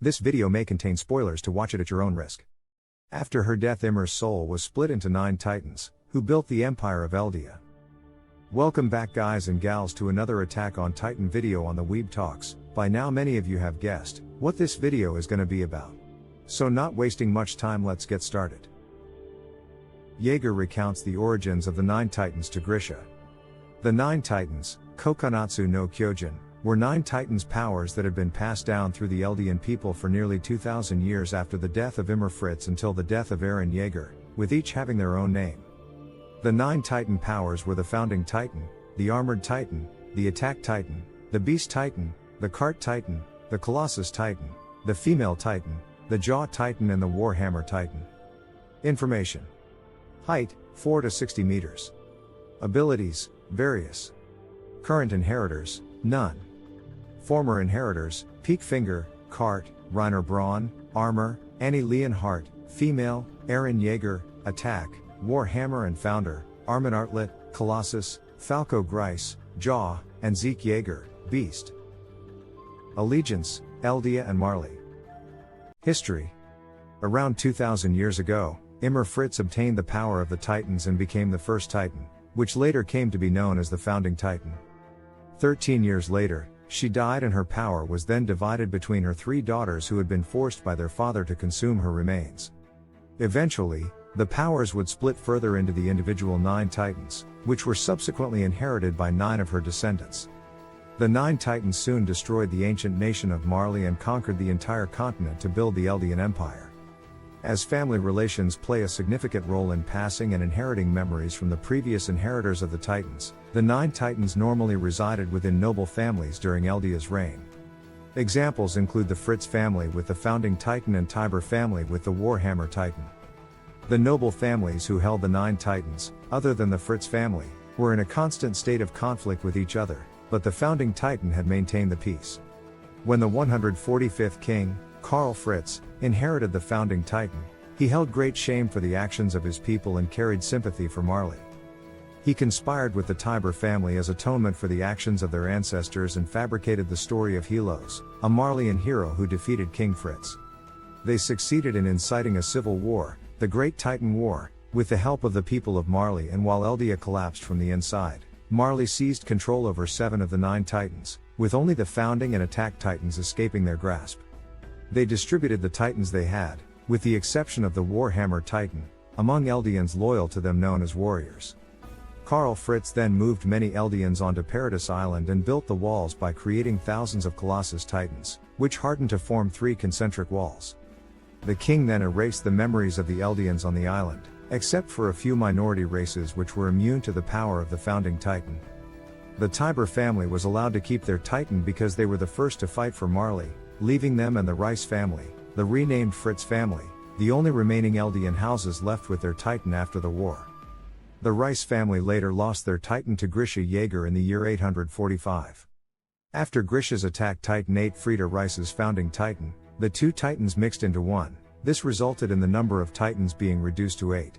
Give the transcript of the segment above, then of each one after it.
This video may contain spoilers, to watch it at your own risk. After her death, Ymir's soul was split into 9 titans, who built the Empire of Eldia. Welcome back guys and gals to another Attack on Titan video on the Weeb Talks. By now many of you have guessed what this video is going to be about. So not wasting much time, let's get started. Jaeger recounts the origins of the 9 titans to Grisha. The 9 titans, Kokonatsu no Kyojin, were 9 titans' powers that had been passed down through the Eldian people for nearly 2,000 years after the death of Ymir Fritz until the death of Eren Jaeger, with each having their own name. The 9 titan powers were the Founding Titan, the Armored Titan, the Attack Titan, the Beast Titan, the Cart Titan, the Colossus Titan, the Female Titan, the Jaw Titan and the Warhammer Titan. Information. Height, 4 to 60 meters. Abilities, various. Current inheritors, none. Former inheritors, Peak Finger, Cart, Reiner Braun, Armor, Annie Leonhardt, Female, Eren Jaeger, Attack, Warhammer and Founder, Armin Artlet, Colossus, Falco Grice, Jaw, and Zeke Jaeger, Beast. Allegiance, Eldia and Marley. History. Around 2,000 years ago, Ymir Fritz obtained the power of the Titans and became the first Titan, which later came to be known as the Founding Titan. 13 years later, she died and her power was then divided between her 3 daughters who had been forced by their father to consume her remains. Eventually, the powers would split further into the individual 9 titans, which were subsequently inherited by 9 of her descendants. The 9 titans soon destroyed the ancient nation of Marley and conquered the entire continent to build the Eldian Empire. As family relations play a significant role in passing and inheriting memories from the previous inheritors of the Titans, the 9 Titans normally resided within noble families during Eldia's reign. Examples include the Fritz family with the Founding Titan and Tiber family with the Warhammer Titan. The noble families who held the 9 Titans, other than the Fritz family, were in a constant state of conflict with each other, but the Founding Titan had maintained the peace. When the 145th king, Karl Fritz, inherited the Founding Titan, he held great shame for the actions of his people and carried sympathy for Marley. He conspired with the Tiber family as atonement for the actions of their ancestors and fabricated the story of Helos, a Marleyan hero who defeated King Fritz. They succeeded in inciting a civil war, the Great Titan War, with the help of the people of Marley, and while Eldia collapsed from the inside, Marley seized control over 7 of the 9 Titans, with only the Founding and Attack Titans escaping their grasp. They distributed the Titans they had, with the exception of the Warhammer Titan, among Eldians loyal to them known as warriors. Karl Fritz then moved many Eldians onto Paradise Island and built the walls by creating thousands of Colossus Titans, which hardened to form 3 concentric walls. The king then erased the memories of the Eldians on the island, except for a few minority races which were immune to the power of the Founding Titan. The Tiber family was allowed to keep their Titan because they were the first to fight for Marley, leaving them and the Rice family, the renamed Fritz family, the only remaining Eldian houses left with their Titan after the war. The Rice family later lost their Titan to Grisha Jaeger in the year 845. After Grisha's Attack Titan ate Frida Rice's Founding Titan, the 2 Titans mixed into one. This resulted in the number of Titans being reduced to 8.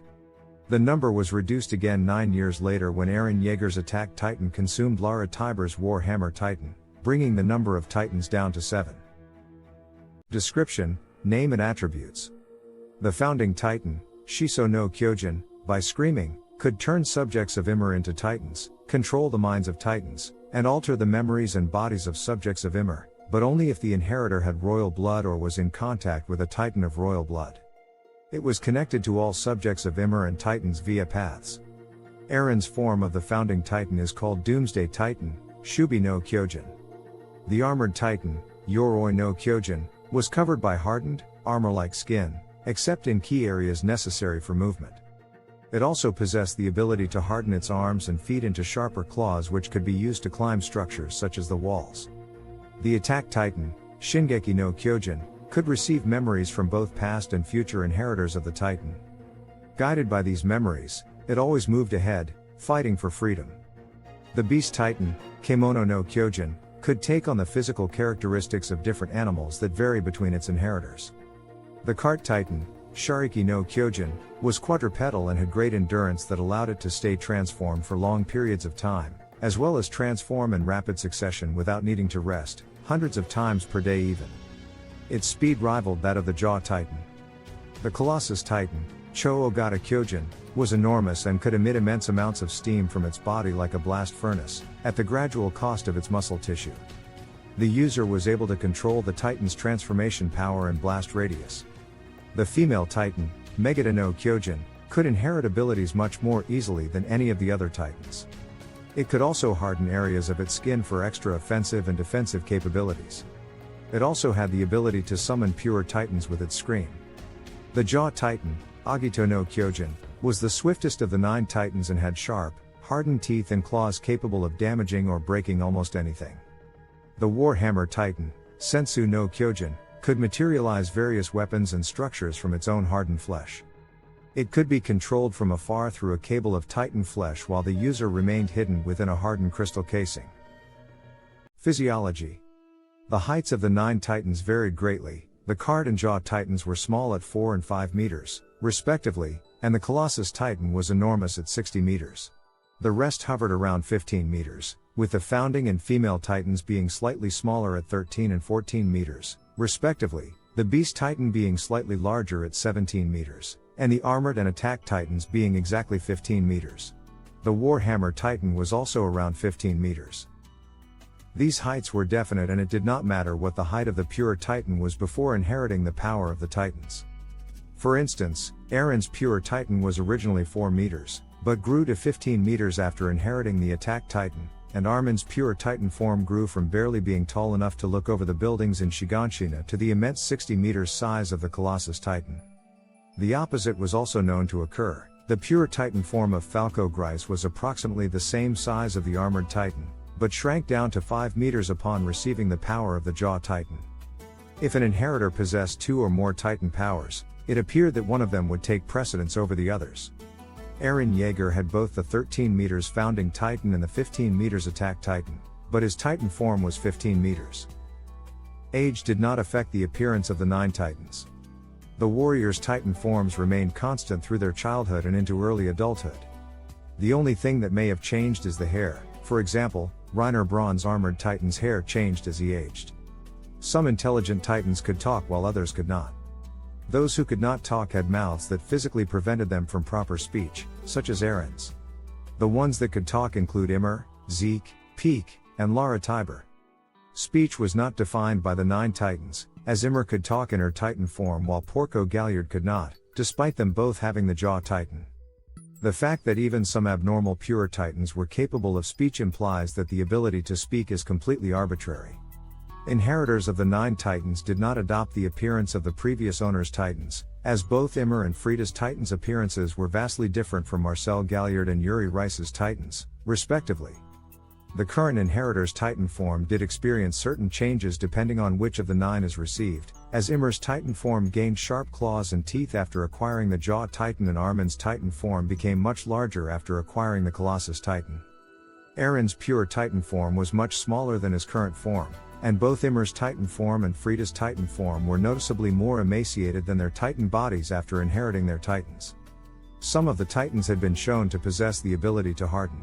The number was reduced again 9 years later when Eren Jaeger's Attack Titan consumed Lara Tiber's Warhammer Titan, bringing the number of Titans down to 7. Description, name and attributes. The Founding Titan, Shiso no Kyojin, by screaming, could turn subjects of Ymir into Titans, control the minds of Titans, and alter the memories and bodies of subjects of Ymir, but only if the inheritor had royal blood or was in contact with a Titan of royal blood. It was connected to all subjects of Ymir and Titans via paths. Eren's form of the Founding Titan is called Doomsday Titan, Shubi no Kyojin. The Armored Titan, Yoroi no Kyojin, was covered by hardened, armor-like skin, except in key areas necessary for movement. It also possessed the ability to harden its arms and feet into sharper claws which could be used to climb structures such as the walls. The Attack Titan, Shingeki no Kyojin, could receive memories from both past and future inheritors of the Titan. Guided by these memories, it always moved ahead, fighting for freedom. The Beast Titan, Kemono no Kyojin, could take on the physical characteristics of different animals that vary between its inheritors. The Cart Titan, Shariki no Kyojin, was quadrupedal and had great endurance that allowed it to stay transformed for long periods of time, as well as transform in rapid succession without needing to rest, hundreds of times per day even. Its speed rivaled that of the Jaw Titan. The Colossus Titan, Cho Ogata Kyojin, was enormous and could emit immense amounts of steam from its body like a blast furnace, at the gradual cost of its muscle tissue. The user was able to control the Titan's transformation power and blast radius. The female Titan, Megata no Kyojin, could inherit abilities much more easily than any of the other Titans. It could also harden areas of its skin for extra offensive and defensive capabilities. It also had the ability to summon pure Titans with its scream. The Jaw Titan, Agito no Kyojin, was the swiftest of the 9 Titans and had sharp, hardened teeth and claws capable of damaging or breaking almost anything. The Warhammer Titan, Sensu no Kyojin, could materialize various weapons and structures from its own hardened flesh. It could be controlled from afar through a cable of Titan flesh while the user remained hidden within a hardened crystal casing. Physiology. The heights of the 9 Titans varied greatly. The Card and Jaw Titans were small at 4 and 5 meters, respectively, and the Colossus Titan was enormous at 60 meters. The rest hovered around 15 meters, with the Founding and Female Titans being slightly smaller at 13 and 14 meters, respectively, the Beast Titan being slightly larger at 17 meters, and the Armored and Attack Titans being exactly 15 meters. The Warhammer Titan was also around 15 meters. These heights were definite, and it did not matter what the height of the pure Titan was before inheriting the power of the Titans. For instance, Aaron's pure Titan was originally 4 meters, but grew to 15 meters after inheriting the Attack Titan, and Armin's pure Titan form grew from barely being tall enough to look over the buildings in Shiganshina to the immense 60 meters size of the Colossus Titan. The opposite was also known to occur. The pure Titan form of Falco Gryce was approximately the same size of the Armored Titan, but shrank down to 5 meters upon receiving the power of the Jaw Titan. If an inheritor possessed 2 or more Titan powers, it appeared that one of them would take precedence over the others. Eren Yeager had both the 13 meters Founding Titan and the 15 meters Attack Titan, but his Titan form was 15 meters. Age did not affect the appearance of the 9 Titans. The warriors' Titan forms remained constant through their childhood and into early adulthood. The only thing that may have changed is the hair. For example, Reiner Braun's Armored Titan's hair changed as he aged. Some intelligent Titans could talk while others could not. Those who could not talk had mouths that physically prevented them from proper speech, such as Eren's. The ones that could talk include Ymir, Zeke, Peak, and Lara Tiber. Speech was not defined by the 9 Titans, as Ymir could talk in her Titan form while Porco Galliard could not, despite them both having the Jaw Titan. The fact that even some abnormal pure Titans were capable of speech implies that the ability to speak is completely arbitrary. Inheritors of the 9 Titans did not adopt the appearance of the previous owner's Titans, as both Ymir and Frida's Titans' appearances were vastly different from Marcel Galliard and Yuri Rice's Titans, respectively. The current inheritor's Titan form did experience certain changes depending on which of the 9 is received, as Ymir's Titan form gained sharp claws and teeth after acquiring the Jaw Titan, and Armin's Titan form became much larger after acquiring the Colossus Titan. Eren's pure Titan form was much smaller than his current form, and both Ymir's Titan form and Frida's Titan form were noticeably more emaciated than their Titan bodies after inheriting their Titans. Some of the Titans had been shown to possess the ability to harden.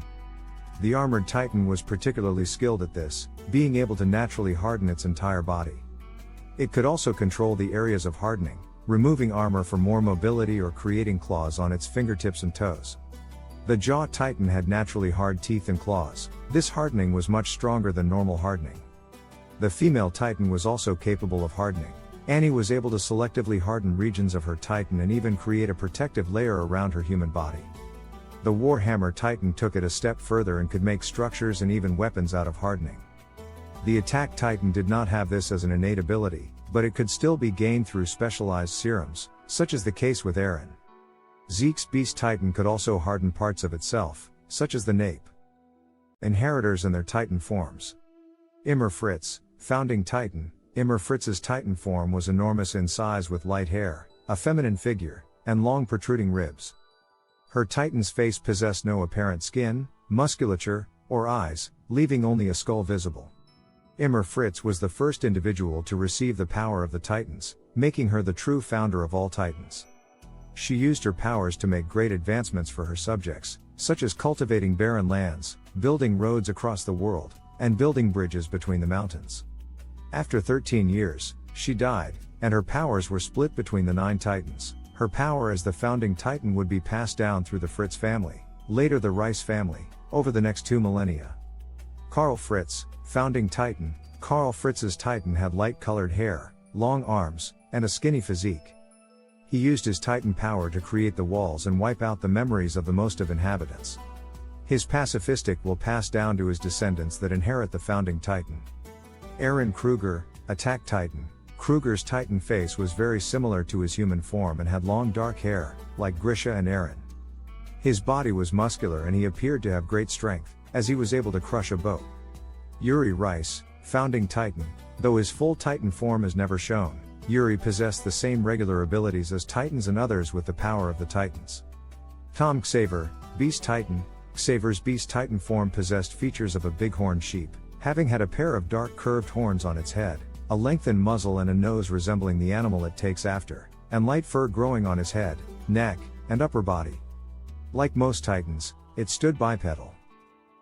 The Armored Titan was particularly skilled at this, being able to naturally harden its entire body. It could also control the areas of hardening, removing armor for more mobility or creating claws on its fingertips and toes. The Jaw Titan had naturally hard teeth and claws. This hardening was much stronger than normal hardening. The female Titan was also capable of hardening. Annie was able to selectively harden regions of her Titan and even create a protective layer around her human body. The Warhammer Titan took it a step further and could make structures and even weapons out of hardening. The Attack Titan did not have this as an innate ability, but it could still be gained through specialized serums, such as the case with Eren. Zeke's Beast Titan could also harden parts of itself, such as the nape. Inheritors and their Titan forms. Ymir Fritz, Founding Titan. Ymir Fritz's Titan form was enormous in size with light hair, a feminine figure, and long protruding ribs. Her Titan's face possessed no apparent skin, musculature, or eyes, leaving only a skull visible. Ymir Fritz was the first individual to receive the power of the Titans, making her the true founder of all Titans. She used her powers to make great advancements for her subjects, such as cultivating barren lands, building roads across the world, and building bridges between the mountains. After 13 years, She died, and her powers were split between the 9 Titans. Her power as the founding Titan would be passed down through the Fritz family, later the Rice family, over the next 2 millennia. Karl Fritz, founding Titan. Karl Fritz's Titan had light-colored hair, long arms, and a skinny physique. He used his Titan power to create the walls and wipe out the memories of the most of inhabitants. His pacifistic will pass down to his descendants that inherit the founding Titan. Aaron Kruger, Attack Titan. Kruger's Titan face was very similar to his human form and had long dark hair, like Grisha and Aaron. His body was muscular and he appeared to have great strength, as he was able to crush a boat. Yuri Rice, founding Titan. Though his full Titan form is never shown, Yuri possessed the same regular abilities as Titans and others with the power of the Titans. Tom Xaver, Beast Titan. Xaver's Beast Titan form possessed features of a bighorn sheep, having had a pair of dark curved horns on its head, a lengthened muzzle and a nose resembling the animal it takes after, and light fur growing on his head, neck, and upper body. Like most Titans, it stood bipedal.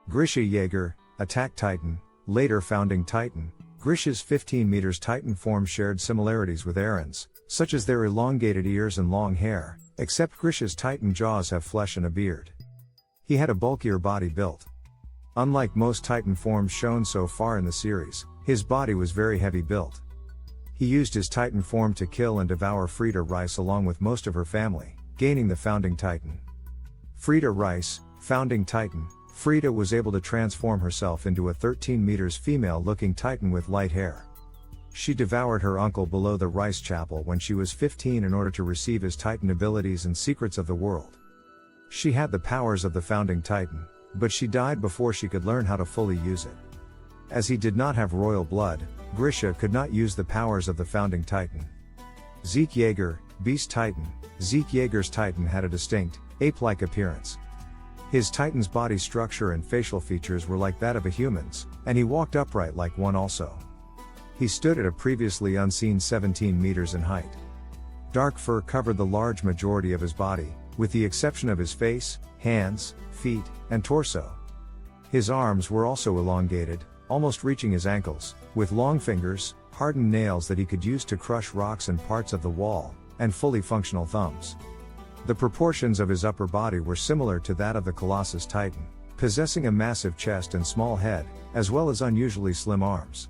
Grisha Jaeger, Attack Titan, later founding Titan. Grisha's 15 meters Titan form shared similarities with Aaron's, such as their elongated ears and long hair, except Grisha's Titan jaws have flesh and a beard. He had a bulkier body built. Unlike most Titan forms shown so far in the series, his body was very heavy built. He used his Titan form to kill and devour Frida Rice along with most of her family, gaining the founding Titan. Frida Rice, founding Titan. Frida was able to transform herself into a 13 meters female-looking Titan with light hair. She devoured her uncle below the Rice Chapel when she was 15 in order to receive his Titan abilities and secrets of the world. She had the powers of the founding Titan, but she died before she could learn how to fully use it. As he did not have royal blood, Grisha could not use the powers of the founding Titan. Zeke Jaeger, Beast Titan. Zeke Jaeger's Titan had a distinct, ape-like appearance. His Titan's body structure and facial features were like that of a human's, and he walked upright like one also. He stood at a previously unseen 17 meters in height. Dark fur covered the large majority of his body, with the exception of his face, hands, feet, and torso. His arms were also elongated, almost reaching his ankles, with long fingers, hardened nails that he could use to crush rocks and parts of the wall, and fully functional thumbs. The proportions of his upper body were similar to that of the Colossus Titan, possessing a massive chest and small head, as well as unusually slim arms.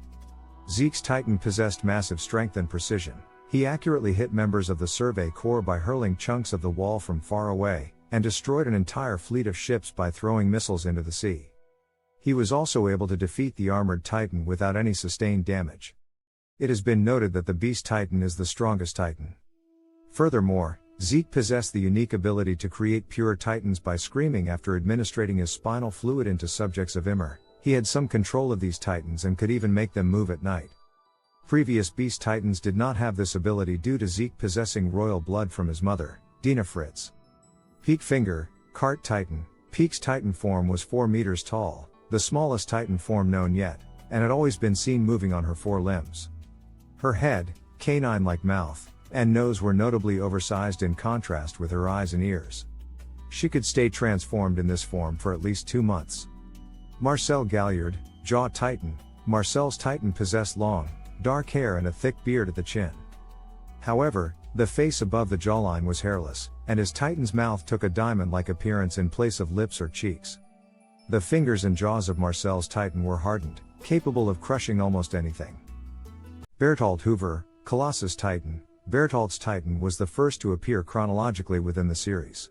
Zeke's Titan possessed massive strength and precision. He accurately hit members of the Survey Corps by hurling chunks of the wall from far away, and destroyed an entire fleet of ships by throwing missiles into the sea. He was also able to defeat the armored Titan without any sustained damage. It has been noted that the Beast Titan is the strongest Titan. Furthermore, Zeke possessed the unique ability to create pure Titans by screaming after administrating his spinal fluid into subjects of Ymir. He had some control of these Titans and could even make them move at night. Previous Beast Titans did not have this ability due to Zeke possessing royal blood from his mother, Dina Fritz. Peak Finger, Cart Titan. Peak's Titan form was 4 meters tall, the smallest Titan form known yet, and had always been seen moving on her 4 limbs. Her head, canine-like mouth, and nose were notably oversized in contrast with her eyes and ears. She could stay transformed in this form for at least 2 months. Marcel Galliard, Jaw Titan. Marcel's Titan possessed long, dark hair and a thick beard at the chin. However, the face above the jawline was hairless, and his Titan's mouth took a diamond-like appearance in place of lips or cheeks. The fingers and jaws of Marcel's Titan were hardened, capable of crushing almost anything. Bertolt Hoover, Colossus Titan. Bertolt's Titan was the first to appear chronologically within the series.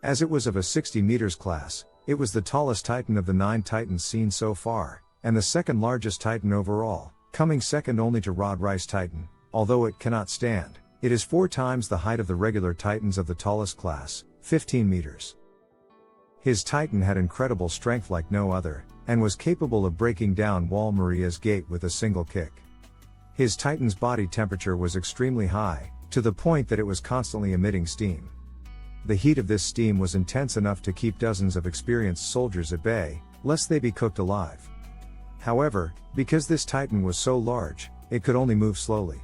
As it was of a 60 meters class, it was the tallest Titan of the 9 Titans seen so far, and the second largest Titan overall, coming second only to Rod Rice Titan. Although it cannot stand, it is 4 times the height of the regular Titans of the tallest class, 15 meters. His Titan had incredible strength like no other, and was capable of breaking down Wall Maria's gate with a single kick. His Titan's body temperature was extremely high, to the point that it was constantly emitting steam. The heat of this steam was intense enough to keep dozens of experienced soldiers at bay, lest they be cooked alive. However, because this Titan was so large, it could only move slowly.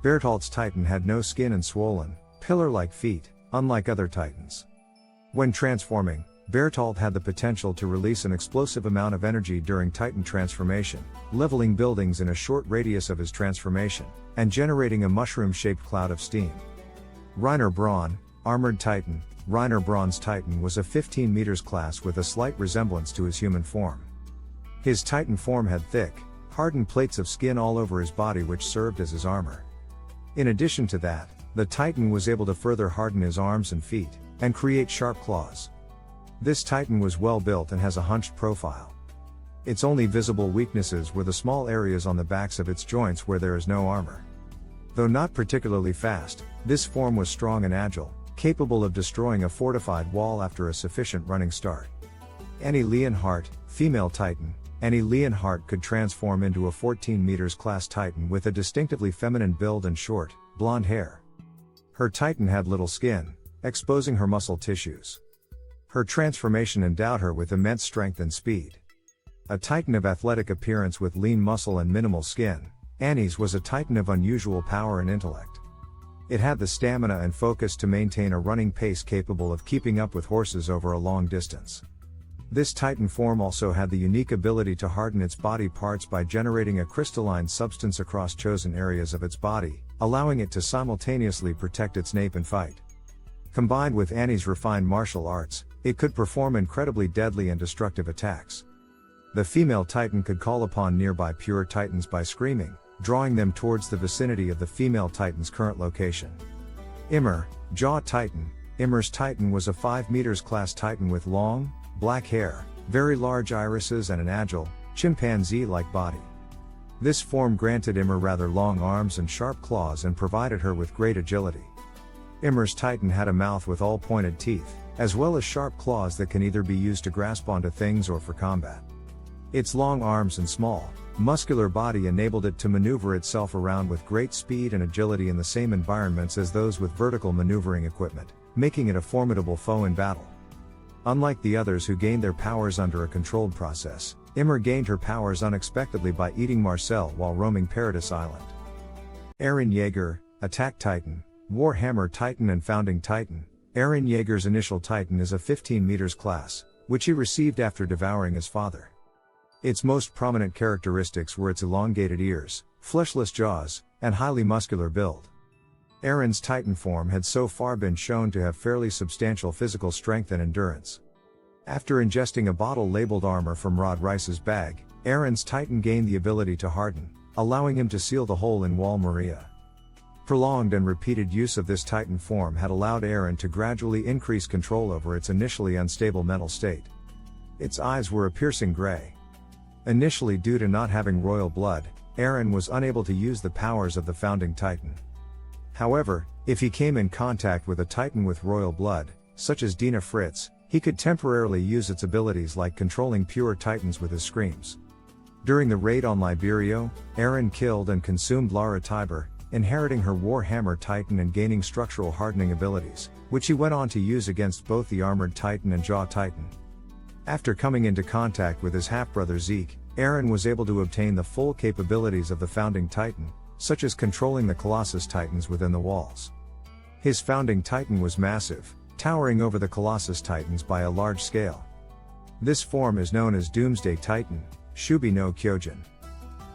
Bertolt's Titan had no skin and swollen, pillar-like feet, unlike other Titans. When transforming, Bertolt had the potential to release an explosive amount of energy during Titan transformation, leveling buildings in a short radius of his transformation, and generating a mushroom-shaped cloud of steam. Reiner Braun, Armored Titan. Reiner Braun's Titan was a 15 meters class with a slight resemblance to his human form. His Titan form had thick, hardened plates of skin all over his body which served as his armor. In addition to that, the Titan was able to further harden his arms and feet, and create sharp claws. This Titan was well built and has a hunched profile. Its only visible weaknesses were the small areas on the backs of its joints where there is no armor. Though not particularly fast, this form was strong and agile, capable of destroying a fortified wall after a sufficient running start. Annie Leonhardt, Female Titan. Annie Leonhardt could transform into a 14 meters class Titan with a distinctively feminine build and short, blonde hair. Her Titan had little skin, exposing her muscle tissues. Her transformation endowed her with immense strength and speed. A Titan of athletic appearance with lean muscle and minimal skin, Annie's was a Titan of unusual power and intellect. It had the stamina and focus to maintain a running pace capable of keeping up with horses over a long distance. This Titan form also had the unique ability to harden its body parts by generating a crystalline substance across chosen areas of its body, allowing it to simultaneously protect its nape and fight. Combined with Annie's refined martial arts, it could perform incredibly deadly and destructive attacks. The female Titan could call upon nearby pure Titans by screaming, drawing them towards the vicinity of the female Titan's current location. Immer, Jaw Titan. Immer's Titan was a 5 meters class Titan with long, black hair, very large irises and an agile, chimpanzee-like body. This form granted Immer rather long arms and sharp claws and provided her with great agility. Immer's Titan had a mouth with all pointed teeth, as well as sharp claws that can either be used to grasp onto things or for combat. Its long arms and small, muscular body enabled it to maneuver itself around with great speed and agility in the same environments as those with vertical maneuvering equipment, making it a formidable foe in battle. Unlike the others who gained their powers under a controlled process, Immer gained her powers unexpectedly by eating Marcel while roaming Paradise Island. Eren Yeager, Attack Titan, Warhammer Titan and Founding Titan. Eren Yeager's initial Titan is a 15 meters class, which he received after devouring his father. Its most prominent characteristics were its elongated ears, fleshless jaws, and highly muscular build. Eren's Titan form had so far been shown to have fairly substantial physical strength and endurance. After ingesting a bottle labeled armor from Rod Rice's bag, Eren's Titan gained the ability to harden, allowing him to seal the hole in Wall Maria. Prolonged and repeated use of this Titan form had allowed Eren to gradually increase control over its initially unstable mental state. Its eyes were a piercing gray. Initially, due to not having royal blood, Eren was unable to use the powers of the Founding Titan. However, if he came in contact with a Titan with royal blood, such as Dina Fritz, he could temporarily use its abilities like controlling pure Titans with his screams. During the raid on Liberio, Eren killed and consumed Lara Tiber, inheriting her Warhammer Titan and gaining structural hardening abilities, which he went on to use against both the Armored Titan and Jaw Titan. After coming into contact with his half-brother Zeke, Eren was able to obtain the full capabilities of the Founding Titan, such as controlling the Colossus Titans within the walls. His Founding Titan was massive, towering over the Colossus Titans by a large scale. This form is known as Doomsday Titan, Shubi no Kyojin.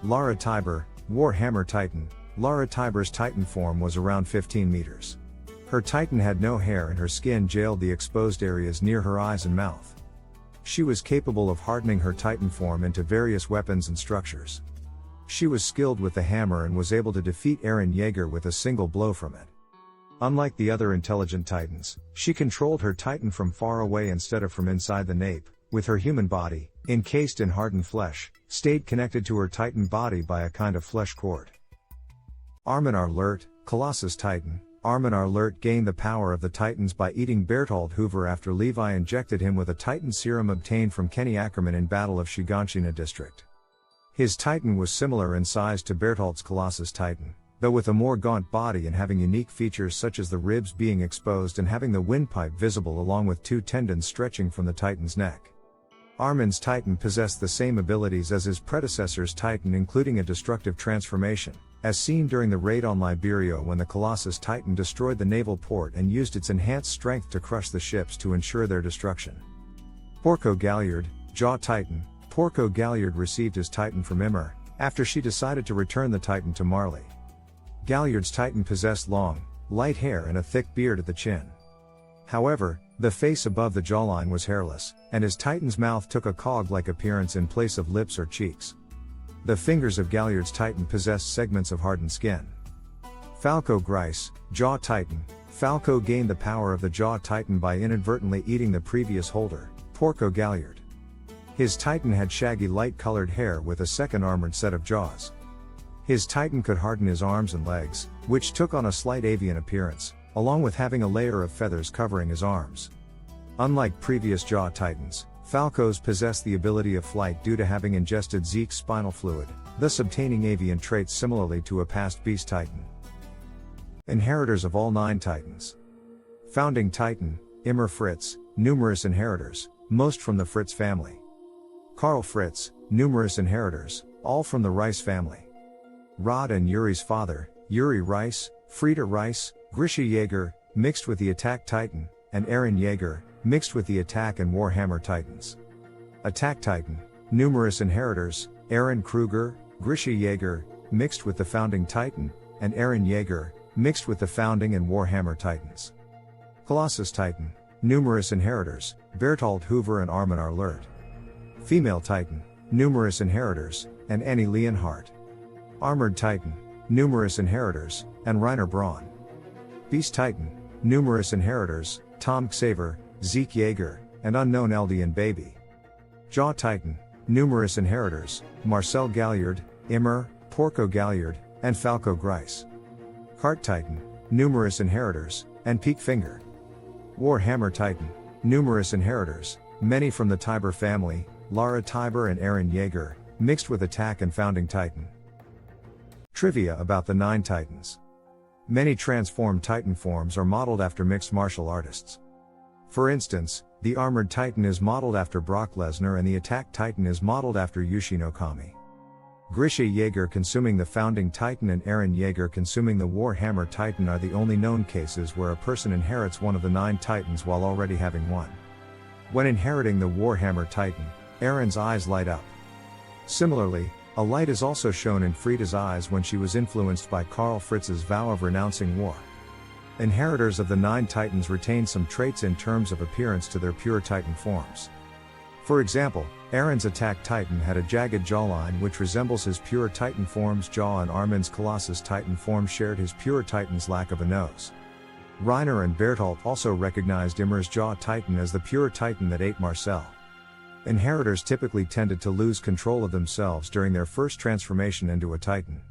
Lara Tiber, Warhammer Titan. Lara Tiber's Titan form was around 15 meters. Her Titan had no hair and her skin jailed the exposed areas near her eyes and mouth. She was capable of hardening her Titan form into various weapons and structures. She was skilled with the hammer and was able to defeat Eren Yeager with a single blow from it. Unlike the other intelligent Titans, she controlled her Titan from far away instead of from inside the nape, with her human body, encased in hardened flesh, stayed connected to her Titan body by a kind of flesh cord. Armin Arlert, Colossus Titan. Armin Arlert gained the power of the Titans by eating Bertolt Hoover after Levi injected him with a Titan serum obtained from Kenny Ackerman in Battle of Shiganshina District. His Titan was similar in size to Bertolt's Colossus Titan, though with a more gaunt body and having unique features such as the ribs being exposed and having the windpipe visible along with 2 tendons stretching from the Titan's neck. Armin's Titan possessed the same abilities as his predecessor's Titan, including a destructive transformation, as seen during the raid on Liberio when the Colossus Titan destroyed the naval port and used its enhanced strength to crush the ships to ensure their destruction. Porco Galliard, Jaw Titan. Porco Galliard received his Titan from Ymir, after she decided to return the Titan to Marley. Galliard's Titan possessed long, light hair and a thick beard at the chin. However, the face above the jawline was hairless, and his Titan's mouth took a cog-like appearance in place of lips or cheeks. The fingers of Galliard's Titan possessed segments of hardened skin. Falco Grice, Jaw Titan. Falco gained the power of the Jaw Titan by inadvertently eating the previous holder, Porco Galliard. His Titan had shaggy light-colored hair with a second armored set of jaws. His Titan could harden his arms and legs, which took on a slight avian appearance, along with having a layer of feathers covering his arms. Unlike previous Jaw Titans, Falcos possess the ability of flight due to having ingested Zeke's spinal fluid, thus obtaining avian traits similarly to a past Beast Titan. Inheritors of all 9 Titans. Founding Titan, Ymir Fritz, numerous inheritors, most from the Fritz family. Karl Fritz, numerous inheritors, all from the Rice family. Rod and Yuri's father, Yuri Rice, Frieda Rice, Grisha Jaeger, mixed with the Attack Titan, and Aaron Jaeger, mixed with the Attack and Warhammer Titans. Attack Titan, numerous inheritors, Aaron Kruger, Grisha Jaeger, mixed with the Founding Titan, and Aaron Jaeger, mixed with the Founding and Warhammer Titans. Colossus Titan, numerous inheritors, Bertolt Hoover and Armin Arlert. Female Titan, numerous inheritors, and Annie Leonhardt. Armored Titan, numerous inheritors, and Rainer Braun. Beast Titan, numerous inheritors, Tom Xaver, Zeke Jaeger, and unknown Eldian Baby. Jaw Titan, numerous inheritors, Marcel Galliard, Ymir, Porco Galliard, and Falco Grice. Cart Titan, numerous inheritors, and Peak Finger. Warhammer Titan, numerous inheritors, many from the Tiber family, Lara Tiber and Aaron Jaeger, mixed with Attack and Founding Titan. Trivia about the 9 Titans. Many transformed Titan forms are modeled after mixed martial artists. For instance, the Armored Titan is modeled after Brock Lesnar and the Attack Titan is modeled after Yushin Okami. Grisha Jaeger consuming the Founding Titan and Aaron Jaeger consuming the Warhammer Titan are the only known cases where a person inherits one of the 9 Titans while already having one. When inheriting the Warhammer Titan, Aaron's eyes light up. Similarly, a light is also shown in Frieda's eyes when she was influenced by Karl Fritz's vow of renouncing war. Inheritors of the 9 Titans retain some traits in terms of appearance to their pure Titan forms. For example, Aaron's Attack Titan had a jagged jawline which resembles his pure Titan form's jaw, and Armin's Colossus Titan form shared his pure Titan's lack of a nose. Rainer and Bertolt also recognized Ymir's Jaw Titan as the pure Titan that ate Marcel. Inheritors typically tended to lose control of themselves during their first transformation into a Titan.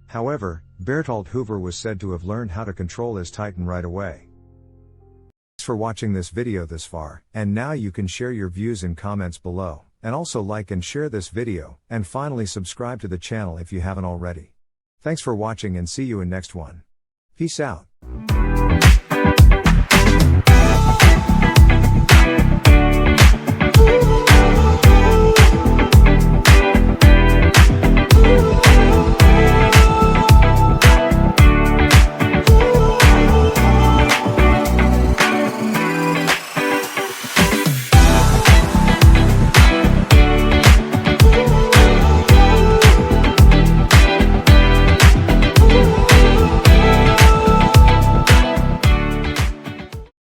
However, Bertolt Hoover was said to have learned how to control his Titan right away. Thanks for watching this video this far, and now you can share your views in comments below, and also like and share this video, and finally subscribe to the channel if you haven't already. Thanks for watching and see you in next one. Peace out.